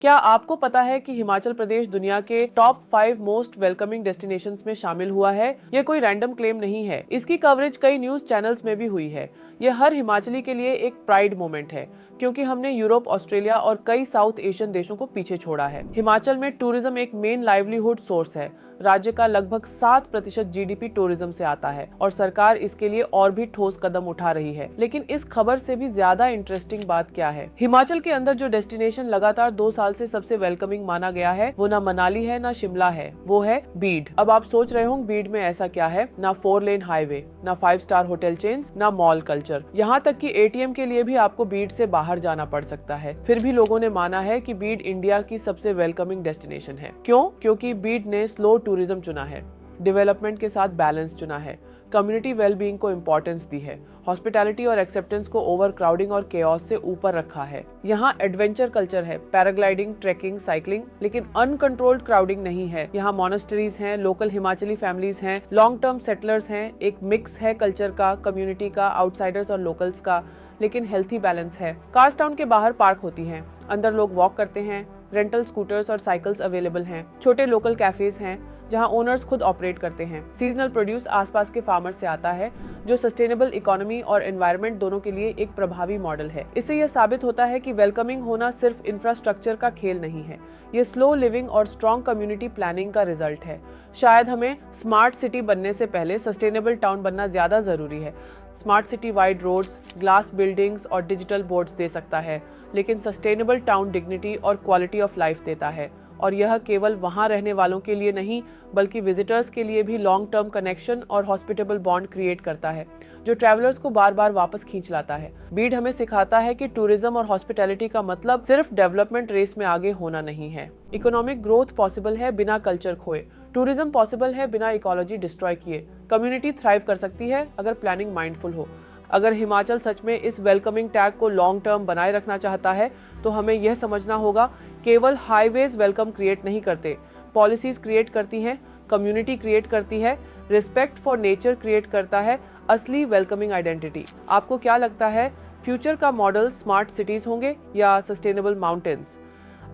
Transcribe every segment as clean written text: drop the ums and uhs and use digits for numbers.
क्या आपको पता है कि हिमाचल प्रदेश दुनिया के टॉप 5 मोस्ट वेलकमिंग डेस्टिनेशंस में शामिल हुआ है? ये कोई रैंडम क्लेम नहीं है। इसकी कवरेज कई न्यूज चैनल्स में भी हुई है। ये हर हिमाचली के लिए एक प्राइड मोमेंट है, क्योंकि हमने यूरोप, ऑस्ट्रेलिया और कई साउथ एशियन देशों को पीछे छोड़ा है। हिमाचल में टूरिज्म एक मेन लाइवलीहुड सोर्स है। राज्य का लगभग 7% जीडीपी टूरिज्म से आता है और सरकार इसके लिए और भी ठोस कदम उठा रही है। लेकिन इस खबर से भी ज्यादा इंटरेस्टिंग बात क्या है? हिमाचल के अंदर जो डेस्टिनेशन लगातार 2 साल से सबसे वेलकमिंग माना गया है, वो ना मनाली है ना शिमला है, वो है बीड। अब आप सोच रहे होंगे बीड में ऐसा क्या है? ना 4 लेन हाईवे, ना 5 स्टार होटल चेन्स, ना मॉल कल्चर। यहाँ तक कि एटीएम के लिए भी आपको बीड से बाहर जाना पड़ सकता है। फिर भी लोगों ने माना है कि बीड इंडिया की सबसे वेलकमिंग डेस्टिनेशन है। क्यों? क्योंकि बीड ने स्लो टूरिज्म चुना है, डेवलपमेंट के साथ बैलेंस चुना है, कम्युनिटी वेलबींग को इम्पोर्टेंस दी है, हॉस्पिटैलिटी और एक्सेप्टेंस को ओवर क्राउडिंग और केओस से ऊपर रखा है। यहाँ एडवेंचर कल्चर है, पैराग्लाइडिंग, ट्रैकिंग, साइकिलिंग, लेकिन अनकंट्रोल्ड क्राउडिंग नहीं है। यहाँ मोनेस्टरीज हैं, लोकल हिमाचली फैमिलीज हैं, लॉन्ग टर्म सेटलर्स हैं, एक मिक्स है कल्चर का, कम्युनिटी का, आउटसाइडर्स और लोकल्स का, लेकिन हेल्थी बैलेंस है। कार्स टाउन के बाहर पार्क होती हैं, अंदर लोग वॉक करते हैं, रेंटल स्कूटर्स और साइकिल्स अवेलेबल हैं, छोटे लोकल कैफेज हैं जहां ओनर्स खुद ऑपरेट करते हैं। सीजनल प्रोड्यूस आसपास के फार्मर से आता है, जो सस्टेनेबल इकोनॉमी और एनवायरनमेंट दोनों के लिए एक प्रभावी मॉडल है। इससे यह साबित होता है कि वेलकमिंग होना सिर्फ इंफ्रास्ट्रक्चर का खेल नहीं है, ये स्लो लिविंग और स्ट्रॉन्ग कम्युनिटी प्लानिंग का रिजल्ट है। शायद हमें स्मार्ट सिटी बनने से पहले सस्टेनेबल टाउन बनना ज्यादा जरूरी है। Smart city wide roads, glass buildings और डिजिटल बोर्ड्स दे सकता है, लेकिन सस्टेनेबल टाउन डिग्निटी और क्वालिटी ऑफ लाइफ देता है। और यह केवल वहां रहने वालों के लिए नहीं, बल्कि विजिटर्स के लिए भी लॉन्ग टर्म कनेक्शन और हॉस्पिटेबल बॉन्ड क्रिएट करता है, जो ट्रैवलर्स को बार बार वापस खींच लाता है। बीड हमें सिखाता है कि टूरिज्म और हॉस्पिटैलिटी का मतलब सिर्फ डेवलपमेंट रेस में आगे होना नहीं है। इकोनॉमिक ग्रोथ पॉसिबल है बिना कल्चर खोए, टूरिज्म पॉसिबल है बिना इकोलॉजी डिस्ट्रॉय किए, कम्युनिटी थ्राइव कर सकती है अगर प्लानिंग माइंडफुल हो। अगर हिमाचल सच में इस वेलकमिंग टैग को लॉन्ग टर्म बनाए रखना चाहता है, तो हमें यह समझना होगा, केवल हाईवेज वेलकम क्रिएट नहीं करते, पॉलिसीज क्रिएट करती हैं, कम्युनिटी क्रिएट करती है, रिस्पेक्ट फॉर नेचर क्रिएट करता है असली वेलकमिंग आइडेंटिटी। आपको क्या लगता है, फ्यूचर का मॉडल स्मार्ट सिटीज होंगे या सस्टेनेबल माउंटेन्स?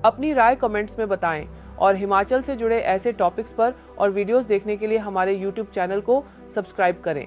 अपनी राय कमेंट्स में बताएं और हिमाचल से जुड़े ऐसे टॉपिक्स पर और वीडियोस देखने के लिए हमारे यूट्यूब चैनल को सब्सक्राइब करें।